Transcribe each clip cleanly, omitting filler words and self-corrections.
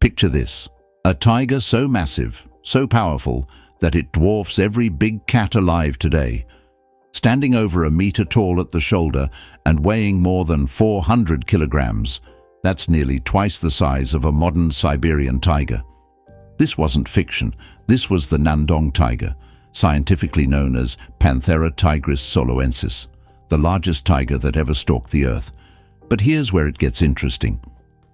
Picture this: a tiger so massive, so powerful, that it dwarfs every big cat alive today. Standing over a meter tall at the shoulder and weighing more than 400 kilograms, that's nearly twice the size of a modern Siberian tiger. This wasn't fiction. This was the Ngandong tiger, scientifically known as Panthera tigris soloensis, the largest tiger that ever stalked the earth. But here's where it gets interesting.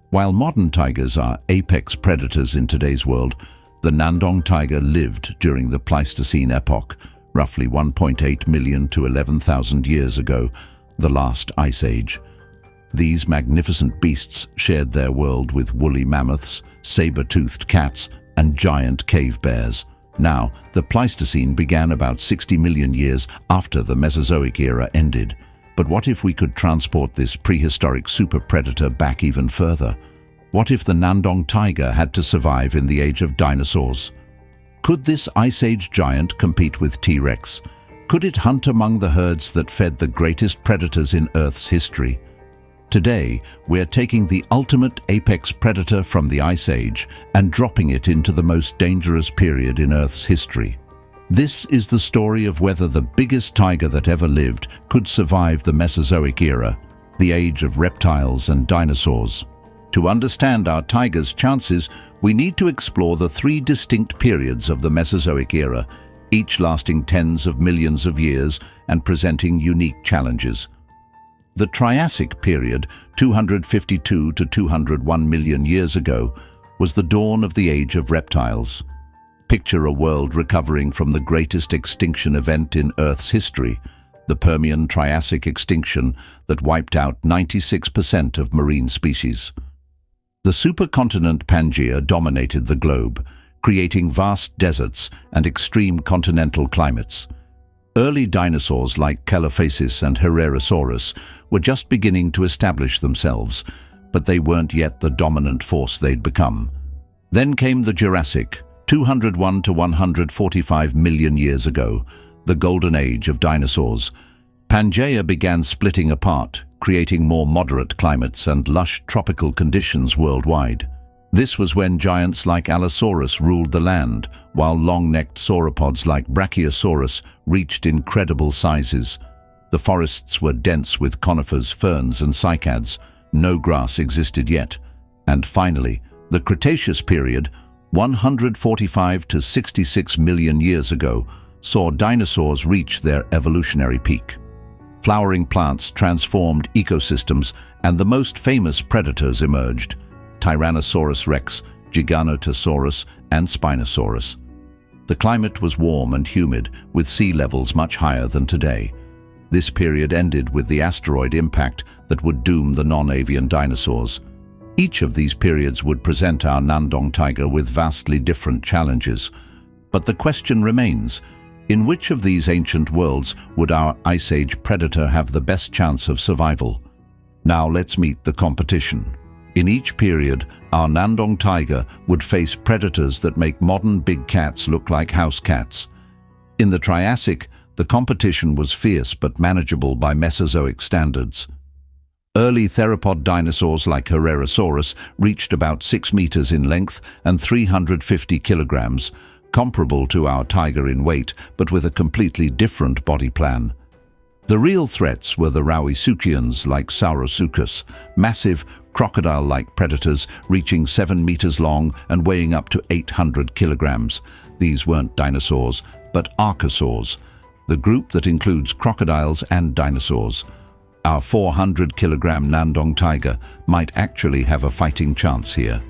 While modern tigers are apex predators in today's world, the Ngandong tiger lived during the Pleistocene epoch, roughly 1.8 million to 11,000 years ago, the last ice age. These magnificent beasts shared their world with woolly mammoths, saber-toothed cats, and giant cave bears. Now, the Pleistocene began about 60 million years after the Mesozoic Era ended. But what if we could transport this prehistoric super predator back even further? What if the Ngandong tiger had to survive in the age of dinosaurs? Could this Ice Age giant compete with T-Rex? Could it hunt among the herds that fed the greatest predators in Earth's history? Today, we're taking the ultimate apex predator from the Ice Age and dropping it into the most dangerous period in Earth's history. This is the story of whether the biggest tiger that ever lived could survive the Mesozoic Era, the age of reptiles and dinosaurs. To understand our tiger's chances, we need to explore the three distinct periods of the Mesozoic Era, each lasting tens of millions of years and presenting unique challenges. The Triassic period, 252 to 201 million years ago, was the dawn of the age of reptiles. Picture a world recovering from the greatest extinction event in Earth's history, the Permian-Triassic extinction that wiped out 96% of marine species. The supercontinent Pangaea dominated the globe, creating vast deserts and extreme continental climates. Early dinosaurs like Chelophasis and Herrerasaurus were just beginning to establish themselves, but they weren't yet the dominant force they'd become. Then came the Jurassic, 201 to 145 million years ago, the golden age of dinosaurs. Pangaea began splitting apart, creating more moderate climates and lush tropical conditions worldwide. This was when giants like Allosaurus ruled the land, while long-necked sauropods like Brachiosaurus reached incredible sizes. The forests were dense with conifers, ferns, and cycads. No grass existed yet. And finally, the Cretaceous period, 145 to 66 million years ago, saw dinosaurs reach their evolutionary peak. Flowering plants transformed ecosystems, and the most famous predators emerged: Tyrannosaurus rex, Giganotosaurus, and Spinosaurus. The climate was warm and humid, with sea levels much higher than today. This period ended with the asteroid impact that would doom the non-avian dinosaurs. Each of these periods would present our Ngandong tiger with vastly different challenges. But the question remains, in which of these ancient worlds would our Ice Age predator have the best chance of survival? Now let's meet the competition. In each period, our Ngandong tiger would face predators that make modern big cats look like house cats. In the Triassic, the competition was fierce but manageable by Mesozoic standards. Early theropod dinosaurs like Herrerasaurus reached about 6 meters in length and 350 kilograms, comparable to our tiger in weight, but with a completely different body plan. The real threats were the Rauisuchians like Saurosuchus, massive, crocodile-like predators reaching 7 meters long and weighing up to 800 kilograms. These weren't dinosaurs, but archosaurs, the group that includes crocodiles and dinosaurs. Our 400-kilogram Ngandong tiger might actually have a fighting chance here.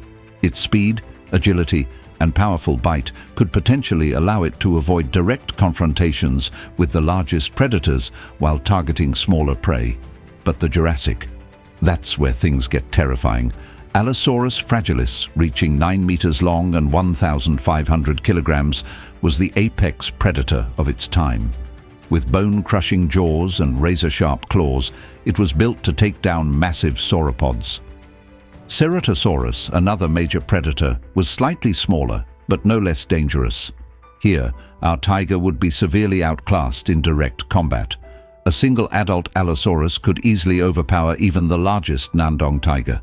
Its speed, agility, and powerful bite could potentially allow it to avoid direct confrontations with the largest predators while targeting smaller prey. But the Jurassic, that's where things get terrifying. Allosaurus fragilis, reaching 9 meters long and 1,500 kilograms, was the apex predator of its time. With bone-crushing jaws and razor-sharp claws, it was built to take down massive sauropods. Ceratosaurus, another major predator, was slightly smaller, but no less dangerous. Here, our tiger would be severely outclassed in direct combat. A single adult Allosaurus could easily overpower even the largest Ngandong tiger.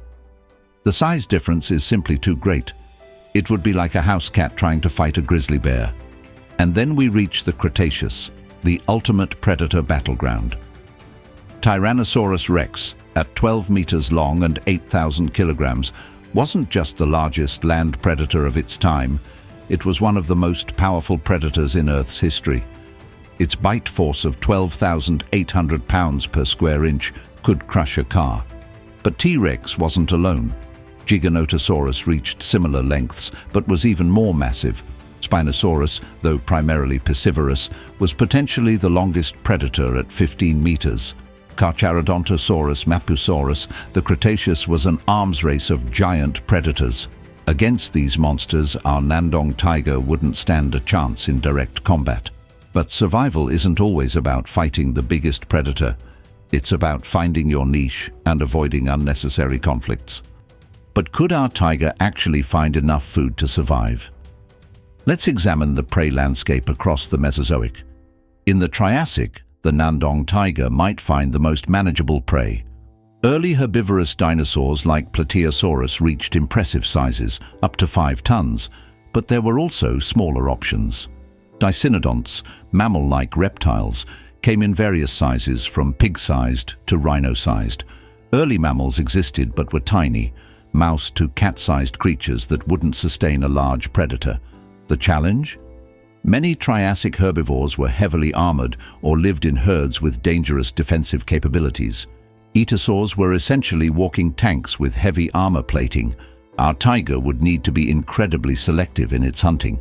The size difference is simply too great. It would be like a house cat trying to fight a grizzly bear. And then we reach the Cretaceous, the ultimate predator battleground. Tyrannosaurus rex, at 12 meters long and 8,000 kilograms, wasn't just the largest land predator of its time, it was one of the most powerful predators in Earth's history. Its bite force of 12,800 pounds per square inch could crush a car. But T-Rex wasn't alone. Giganotosaurus reached similar lengths, but was even more massive. Spinosaurus, though primarily piscivorous, was potentially the longest predator at 15 meters. Carcharodontosaurus mapusaurus, the Cretaceous was an arms race of giant predators. Against these monsters, our Ngandong tiger wouldn't stand a chance in direct combat. But survival isn't always about fighting the biggest predator. It's about finding your niche and avoiding unnecessary conflicts. But could our tiger actually find enough food to survive? Let's examine the prey landscape across the Mesozoic. In the Triassic, the Ngandong tiger might find the most manageable prey. Early herbivorous dinosaurs like Plateosaurus reached impressive sizes, up to 5 tons, but there were also smaller options. Dicynodonts, mammal-like reptiles, came in various sizes from pig-sized to rhino-sized. Early mammals existed but were tiny, mouse to cat-sized creatures that wouldn't sustain a large predator. The challenge? Many Triassic herbivores were heavily armored or lived in herds with dangerous defensive capabilities. Etosaurs were essentially walking tanks with heavy armor plating. Our tiger would need to be incredibly selective in its hunting.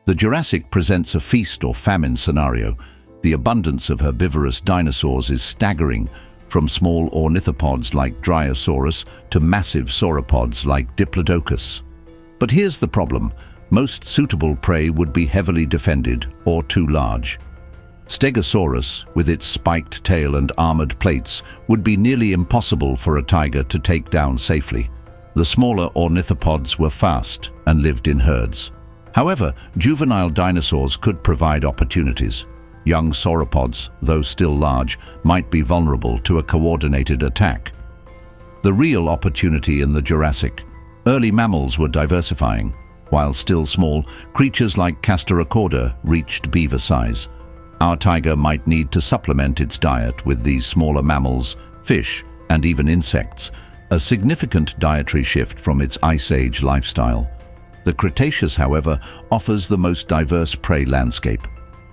The Jurassic presents a feast or famine scenario. The abundance of herbivorous dinosaurs is staggering, from small ornithopods like Dryosaurus to massive sauropods like Diplodocus. But here's the problem. Most suitable prey would be heavily defended or too large. Stegosaurus, with its spiked tail and armored plates, would be nearly impossible for a tiger to take down safely. The smaller ornithopods were fast and lived in herds. However, juvenile dinosaurs could provide opportunities. Young sauropods, though still large, might be vulnerable to a coordinated attack. The real opportunity in the Jurassic. Early mammals were diversifying. While still small, creatures like Castorachorda reached beaver size. Our tiger might need to supplement its diet with these smaller mammals, fish, and even insects, a significant dietary shift from its Ice Age lifestyle. The Cretaceous, however, offers the most diverse prey landscape.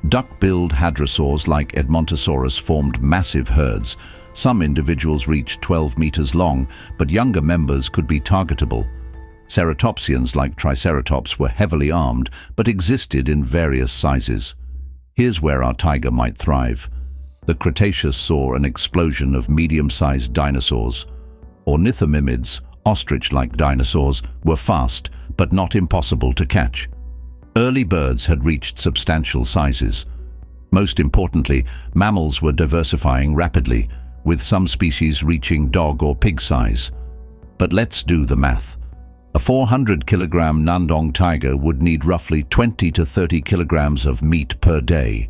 Duck-billed hadrosaurs like Edmontosaurus formed massive herds. Some individuals reached 12 meters long, but younger members could be targetable. Ceratopsians like Triceratops were heavily armed, but existed in various sizes. Here's where our tiger might thrive. The Cretaceous saw an explosion of medium-sized dinosaurs. Ornithomimids, ostrich-like dinosaurs, were fast, but not impossible to catch. Early birds had reached substantial sizes. Most importantly, mammals were diversifying rapidly, with some species reaching dog or pig size. But let's do the math. A 400-kilogram Ngandong tiger would need roughly 20 to 30 kilograms of meat per day.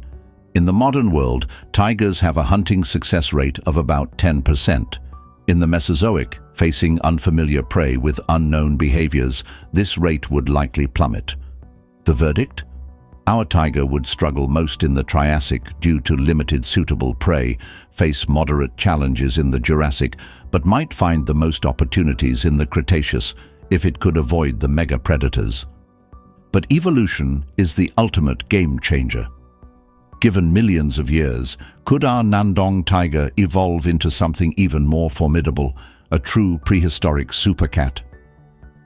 In the modern world, tigers have a hunting success rate of about 10%. In the Mesozoic, facing unfamiliar prey with unknown behaviors, this rate would likely plummet. The verdict? Our tiger would struggle most in the Triassic due to limited suitable prey, face moderate challenges in the Jurassic, but might find the most opportunities in the Cretaceous if it could avoid the mega predators. But evolution is the ultimate game changer. Given millions of years, could our Ngandong tiger evolve into something even more formidable, a true prehistoric supercat?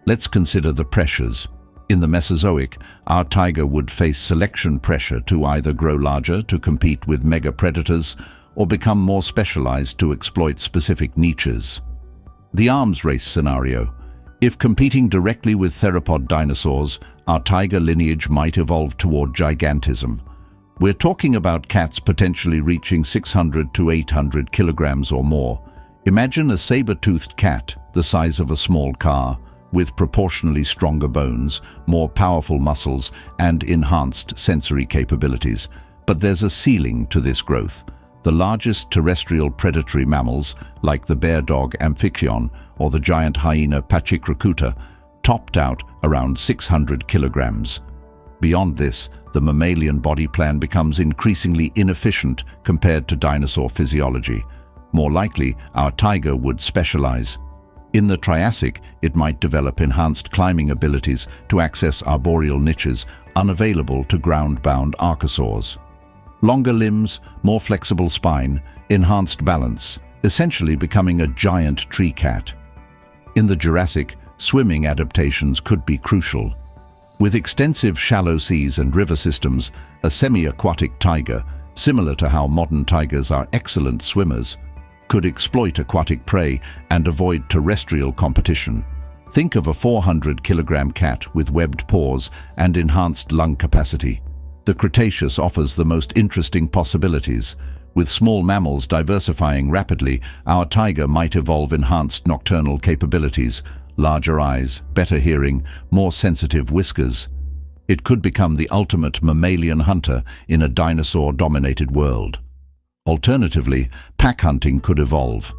Let's consider the pressures. In the Mesozoic, our tiger would face selection pressure to either grow larger to compete with mega predators or become more specialized to exploit specific niches. The arms race scenario. If competing directly with theropod dinosaurs, our tiger lineage might evolve toward gigantism. We're talking about cats potentially reaching 600 to 800 kilograms or more. Imagine a saber-toothed cat, the size of a small car, with proportionally stronger bones, more powerful muscles, and enhanced sensory capabilities. But there's a ceiling to this growth. The largest terrestrial predatory mammals, like the bear dog Amphictyon or the giant hyena Pachyrhacota, topped out around 600 kilograms. Beyond this, the mammalian body plan becomes increasingly inefficient compared to dinosaur physiology. More likely, our tiger would specialize. In the Triassic, it might develop enhanced climbing abilities to access arboreal niches unavailable to ground-bound archosaurs. Longer limbs, more flexible spine, enhanced balance, essentially becoming a giant tree cat. In the Jurassic, swimming adaptations could be crucial. With extensive shallow seas and river systems, a semi-aquatic tiger, similar to how modern tigers are excellent swimmers, could exploit aquatic prey and avoid terrestrial competition. Think of a 400-kilogram cat with webbed paws and enhanced lung capacity. The Cretaceous offers the most interesting possibilities. With small mammals diversifying rapidly, our tiger might evolve enhanced nocturnal capabilities, larger eyes, better hearing, more sensitive whiskers. It could become the ultimate mammalian hunter in a dinosaur-dominated world. Alternatively, pack hunting could evolve.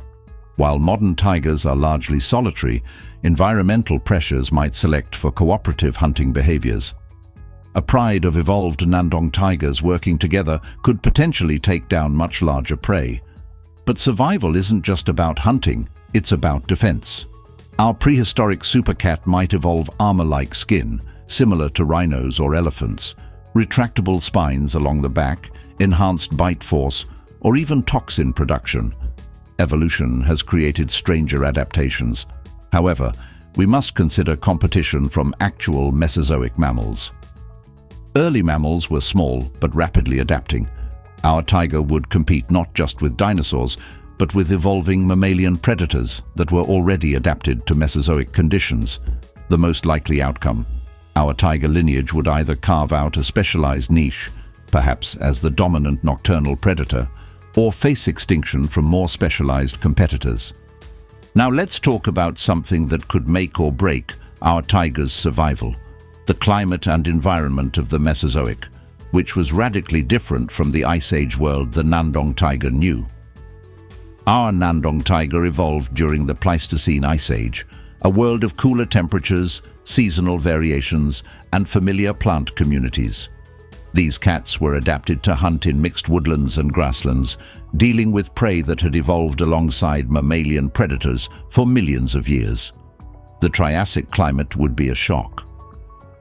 While modern tigers are largely solitary, environmental pressures might select for cooperative hunting behaviors. A pride of evolved Ngandong tigers working together could potentially take down much larger prey. But survival isn't just about hunting, it's about defense. Our prehistoric supercat might evolve armor-like skin, similar to rhinos or elephants, retractable spines along the back, enhanced bite force, or even toxin production. Evolution has created stranger adaptations. However, we must consider competition from actual Mesozoic mammals. Early mammals were small but rapidly adapting. Our tiger would compete not just with dinosaurs, but with evolving mammalian predators that were already adapted to Mesozoic conditions. The most likely outcome: our tiger lineage would either carve out a specialized niche, perhaps as the dominant nocturnal predator, or face extinction from more specialized competitors. Now let's talk about something that could make or break our tiger's survival: the climate and environment of the Mesozoic, which was radically different from the Ice Age world the Ngandong tiger knew. Our Ngandong tiger evolved during the Pleistocene Ice Age, a world of cooler temperatures, seasonal variations, and familiar plant communities. These cats were adapted to hunt in mixed woodlands and grasslands, dealing with prey that had evolved alongside mammalian predators for millions of years. The Triassic climate would be a shock.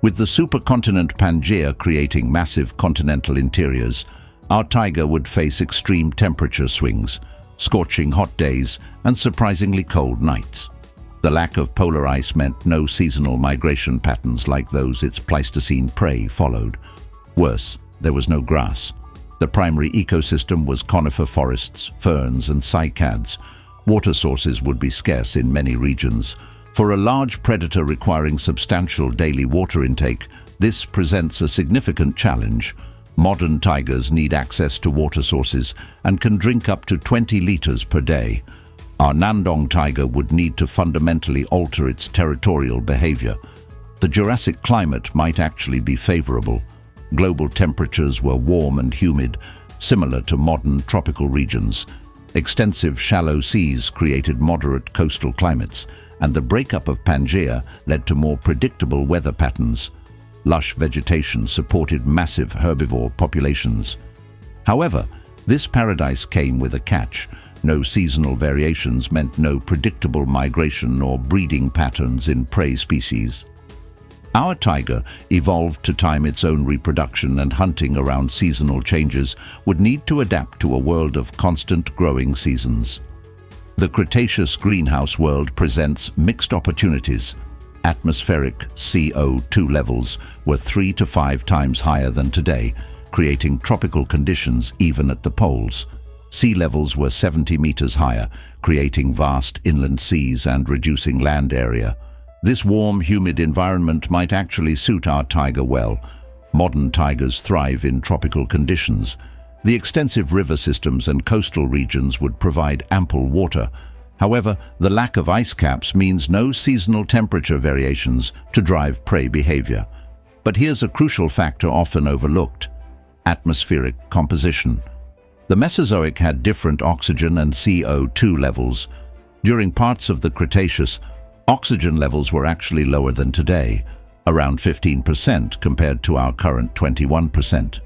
With the supercontinent Pangaea creating massive continental interiors, our tiger would face extreme temperature swings, scorching hot days and surprisingly cold nights. The lack of polar ice meant no seasonal migration patterns like those its Pleistocene prey followed. Worse, there was no grass. The primary ecosystem was conifer forests, ferns, and cycads. Water sources would be scarce in many regions. For a large predator requiring substantial daily water intake, this presents a significant challenge. Modern tigers need access to water sources and can drink up to 20 liters per day. Our Ngandong tiger would need to fundamentally alter its territorial behavior. The Jurassic climate might actually be favorable. Global temperatures were warm and humid, similar to modern tropical regions. Extensive shallow seas created moderate coastal climates, and the breakup of Pangaea led to more predictable weather patterns. Lush vegetation supported massive herbivore populations. However, this paradise came with a catch. No seasonal variations meant no predictable migration or breeding patterns in prey species. Our tiger, evolved to time its own reproduction and hunting around seasonal changes, would need to adapt to a world of constant growing seasons. The Cretaceous greenhouse world presents mixed opportunities. Atmospheric CO2 levels were 3 to 5 times higher than today, creating tropical conditions even at the poles. Sea levels were 70 meters higher, creating vast inland seas and reducing land area. This warm, humid environment might actually suit our tiger well. Modern tigers thrive in tropical conditions. The extensive river systems and coastal regions would provide ample water. However, the lack of ice caps means no seasonal temperature variations to drive prey behavior. But here's a crucial factor often overlooked: atmospheric composition. The Mesozoic had different oxygen and CO2 levels. During parts of the Cretaceous, Oxygen levels were actually lower than today, around 15% compared to our current 21%.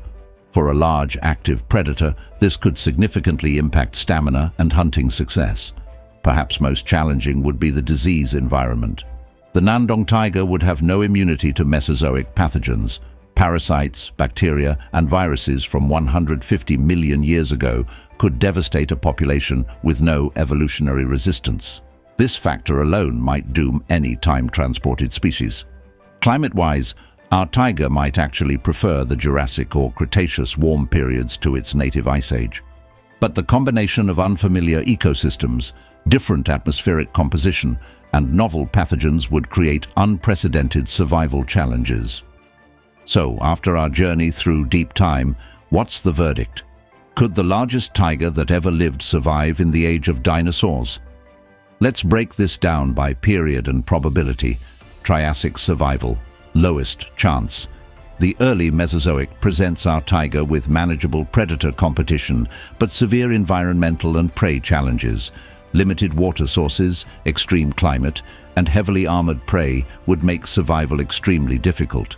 For a large active predator, this could significantly impact stamina and hunting success. Perhaps most challenging would be the disease environment. The Ngandong tiger would have no immunity to Mesozoic pathogens. Parasites, bacteria, and viruses from 150 million years ago could devastate a population with no evolutionary resistance. This factor alone might doom any time-transported species. Climate-wise, our tiger might actually prefer the Jurassic or Cretaceous warm periods to its native ice age. But the combination of unfamiliar ecosystems, different atmospheric composition, and novel pathogens would create unprecedented survival challenges. So, after our journey through deep time, what's the verdict? Could the largest tiger that ever lived survive in the age of dinosaurs? Let's break this down by period and probability. Triassic survival, lowest chance. The early Mesozoic presents our tiger with manageable predator competition, but severe environmental and prey challenges. Limited water sources, extreme climate, and heavily armored prey would make survival extremely difficult.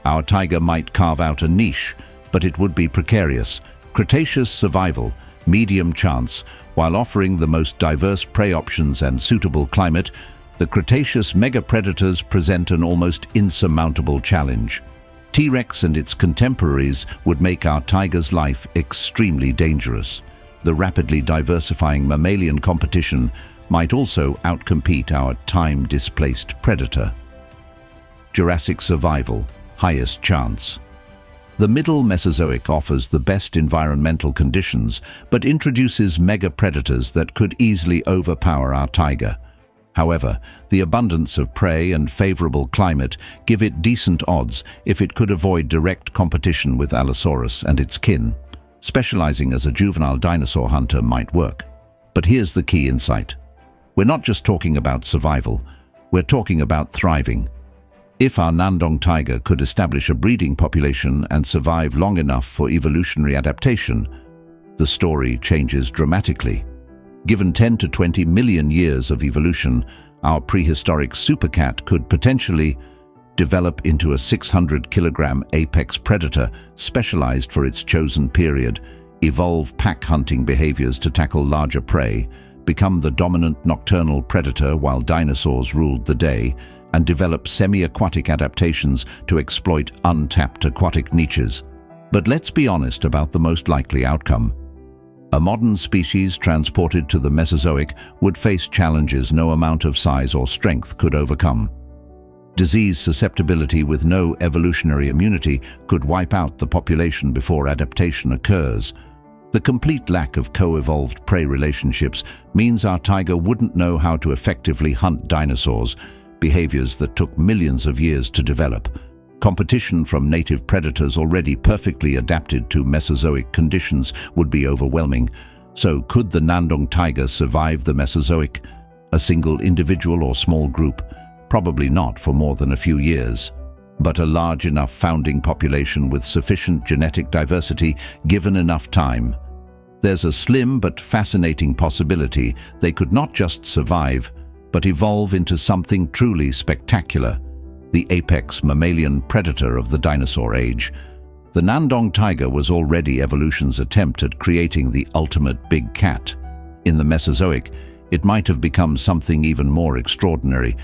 Our tiger might carve out a niche, but it would be precarious. Cretaceous survival, medium chance, while offering the most diverse prey options and suitable climate, the Cretaceous megapredators present an almost insurmountable challenge. T-Rex and its contemporaries would make our tiger's life extremely dangerous. The rapidly diversifying mammalian competition might also outcompete our time-displaced predator. Jurassic survival, highest chance. The Middle Mesozoic offers the best environmental conditions, but introduces mega-predators that could easily overpower our tiger. However, the abundance of prey and favorable climate give it decent odds if it could avoid direct competition with Allosaurus and its kin. Specializing as a juvenile dinosaur hunter might work. But here's the key insight. We're not just talking about survival, we're talking about thriving. If our Ngandong tiger could establish a breeding population and survive long enough for evolutionary adaptation, the story changes dramatically. Given 10 to 20 million years of evolution, our prehistoric supercat could potentially develop into a 600-kilogram apex predator specialized for its chosen period, evolve pack-hunting behaviors to tackle larger prey, become the dominant nocturnal predator while dinosaurs ruled the day, and develop semi-aquatic adaptations to exploit untapped aquatic niches. But let's be honest about the most likely outcome. A modern species transported to the Mesozoic would face challenges no amount of size or strength could overcome. Disease susceptibility with no evolutionary immunity could wipe out the population before adaptation occurs. The complete lack of co-evolved prey relationships means our tiger wouldn't know how to effectively hunt dinosaurs, behaviors that took millions of years to develop. Competition from native predators already perfectly adapted to Mesozoic conditions would be overwhelming. So could the Ngandong tiger survive the Mesozoic? A single individual or small group? Probably not for more than a few years. But a large enough founding population with sufficient genetic diversity given enough time. There's a slim but fascinating possibility they could not just survive, but evolve into something truly spectacular. The apex mammalian predator of the dinosaur age. The Ngandong tiger was already evolution's attempt at creating the ultimate big cat. In the Mesozoic, it might have become something even more extraordinary,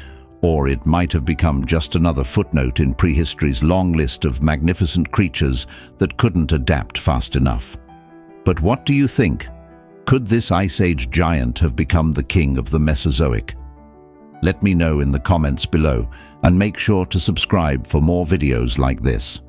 or it might have become just another footnote in prehistory's long list of magnificent creatures that couldn't adapt fast enough. But what do you think? Could this Ice Age giant have become the king of the Mesozoic? Let me know in the comments below, and make sure to subscribe for more videos like this.